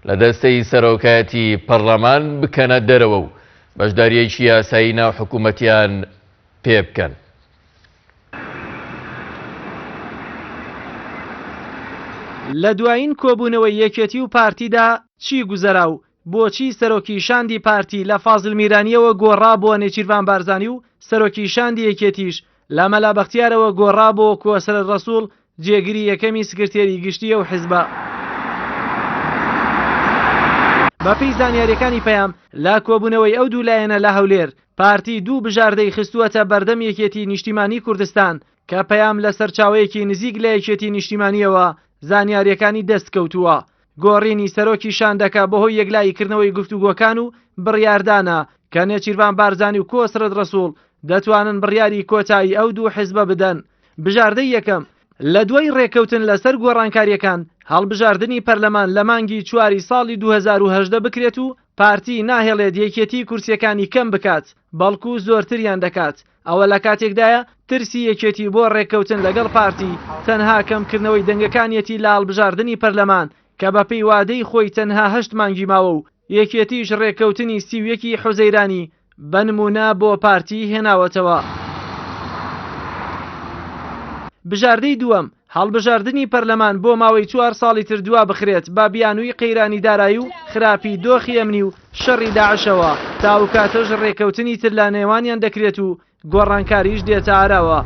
لە دەستەی سەرۆکایەتی پەرلەمان بکەنە دەرەوە و بەشداریەکی یاسایی ناو حکوومەتیان پێ بکەن. لە دوایین کۆبوونەوەی یەکێتی و پارتیدا چی گوزەرا و بۆچی سەرۆکی شاندی پارتی لە فازڵ میرانیەوە گۆڕا بۆ نێچیروان بارزانی و سەرۆکی شاندی یەکێتیش لە مەلا بەختیارەوە گۆڕا بۆ کۆسەر ڕەسوڵ جێگیری یەکەمی سکرتێری گشتیە و حیزبە. بەپێی زانیاریەکانی پەیام لا کۆبوونەوەی ئەو دوو لایەنە لە هەولێر پارتی دوو بژاردەی خستووەتە بەردەم یەکێتی نیشتیمانی کوردستان کە پەیام لە سەرچاوەیەکی نزیک لە یەکێتی نیشتیمانیەوە زانیاریەکانی دەستکەوتووە. گۆڕینی سەرۆکی شاندەکە بەهۆی یەکلاییکردنەوەی گفتوگۆکان و بڕیاردانە کە نێچیروان بارزانی و کۆسرت ڕەسوڵ دەتوانن بڕیاری کۆتایی ئەو دوو حیزبە بدەن. بژاردەی یەکەم لە دوای ڕێکەوتن لەسەر گۆڕانکاریەکان هەڵبژاردننی پەرلەمان لە مانگی چواری ساڵی 2018 بکرێت و پارتی ناهێڵێت یەکێتی کورسیەکانی کەم بکات بەڵکو زۆرتریان دەکات. ئەوە لە کاتێکدایە ترسی یەکێتی بۆ ڕێکەوتن لەگەڵ پارتی تەنها کەمکردنەوەی دەنگەکانیەتی لە هەڵبژاردننی پەرلەمان کە بەپێی وادەی خۆی تەنها 8 مانگی ماوە و یەکێتیش ڕێکەوتنی 31 حوزەیرانی بەنمونە بۆ پارتی هێناوەتەوە. بژاردەی دووەم هەڵبژاردننی پەرلەمان بۆ ماوەی 4 ساڵی تر دوا بخرێت با بیانووی قەیرانی دارایی و خراپی دۆخی ئەمنی و شەڕی داعشەوە تاوکاتەش ڕێکەوتنی تر لە نێوانیان دەکرێت و گۆڕانکاریش دێتە ئاراوە.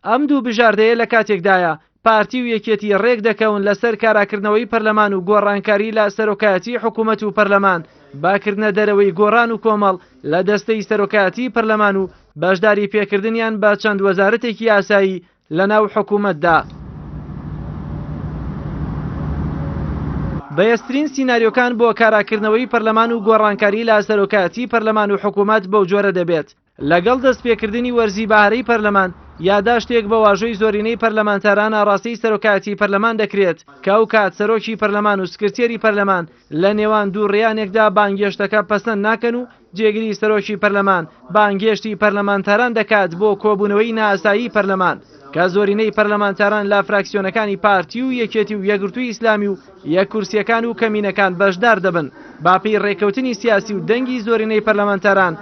ئەم دوو بژاردەیە لە کاتێکدایە پارتی و یەکێتی ڕێک دەکەون لەسەر کاراکردنەوەی پەرلەمان و گۆڕانکاری لە سەرۆکایەتی حکوومەت و پەرلەمان باکردنە دەرەوەی گۆڕان و کۆمەڵ لە دەستەی سەرۆکایەتی پەرلەمان و بەشداری پێکردنیان بە چەند وەزارەتێکی یاسایی لە ناو حکوومەتدا. بەهێزترین سیناریۆکان بۆ کاراکردنەوەی پەرلەمان و گۆڕانکاری لە سەرۆکایەتی پەرلەمان و حکوومەت بەو جۆرە دەبێت. لەگەڵ دەستپێکردنی وەرزی بەهارەی پەرلەمان یاداشتێک بە واژۆی زۆرینەی پەرلەمانتاران ئاڕاستەی سەرۆکایەتی پەرلەمان دەکرێت کە ئەو کات سەرۆکی پەرلەمان و سکرتێری پەرلەمان لە نێوان دوو ڕێیانێکدا بانگێشتەکە پەسەند ناکەن و جێگیری سەرۆکی پەرلەمان بانگێشتی پەرلەمانتاران دەکات بۆ کۆبوونەوەی نائاسایی پەرلەمان کە زۆرینەی پەرلەمانتاران لە فراکسیۆنەکانی پارتی و یەکێتی و یەکگرتووی ئیسلامی و یەککورسیەکان و کەمینەکان بەشدار دەبن. باپەی ڕێکەوتنی سیاسی و دەنگی زۆرینەی پەرلەمانتاران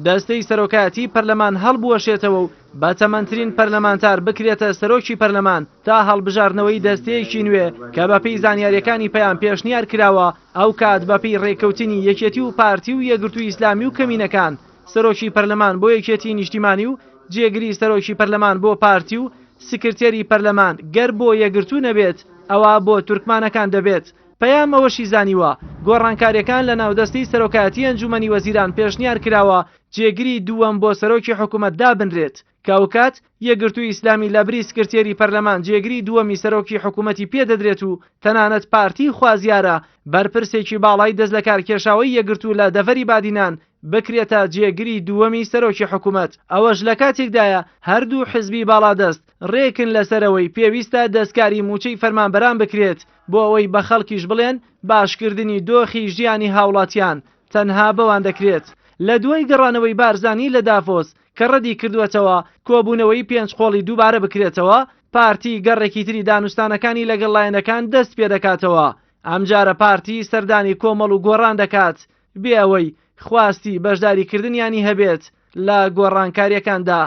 دەستەی سەرۆکایەتی پەرلەمان هەڵبوەشێتەوە و بە تەمەنترین پەرلەمانتار بکرێتە سەرۆکی پەرلەمان تا هەڵبژاردنەوەی دەستەیەکی نوێ کە بەپێی زانیاریەکانی پەیام پێشنیار کراوە ئەو کات بەپێی ڕێکەوتنی یەکێتی و پارتی و یەکگرتووی ئیسلامی و کەمینەکان سەرۆکی پەرلەمان بۆ یەکێتی نیشتیمانی و جێگری سەرۆکی پەرلەمان بۆ پارتی و سکرتێری پەرلەمان گەر بۆ یەکگرتوو نەبێت ئەوە بۆ تورکمانەکان دەبێت. پەیام ئەوەشی زانیوە گۆڕانکاریەکان لە ناودەستەی سەرۆکایەتی ئەنجومەنی وەزیران پێشنیار کراوە جێگری دووەم بۆ سەرۆکی حکوومەت دابنرێت کاوکات یەکگرتووی ئیسلامی لە بری سکرتێری پەرلەمان جێگری دووەمی سەرۆکی حکوومەتی پێدەدرێت و تەنانەت پارتی خوازیارە بەرپرسێکی باڵای دەست لە کارکێشاوی یەکگرتوو لە دەڤەری بادینان بکرێتە جێگری دووەمی سەرۆکی حکوومەت. ئەوەش لە کاتێکدایە هەردوو حزبی باڵادەست ڕێکن لەسەرەوەی پێویستە دەستکاری موچەی فەرمانبەران بکرێت بۆ ئەوەی بە خەڵکیش بڵێن باشکردنی دۆخی ژیانی هاوڵاتیان تەنها بەوان دەکرێت. لە دوای گەڕانەوەی بارزانی لە دافۆس کە ڕەدی کردوێتەوە کۆبوونەوەی پێنج قۆڵی دووبارە بکرێتەوە پارتی گەڕێکی تری دانوستانەکانی لەگەڵ لایەنەکان دەست پێ دەکاتەوە. ئەمجارە پارتی سەردانی کۆمەڵ و گۆڕان دەکات بێ ئەوەی خواستی بەشداریکردنیانی هەبێت لە گۆڕانکاریەکاندا.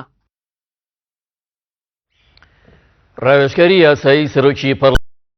ڕاوێژکاری یاسایی سەرۆکی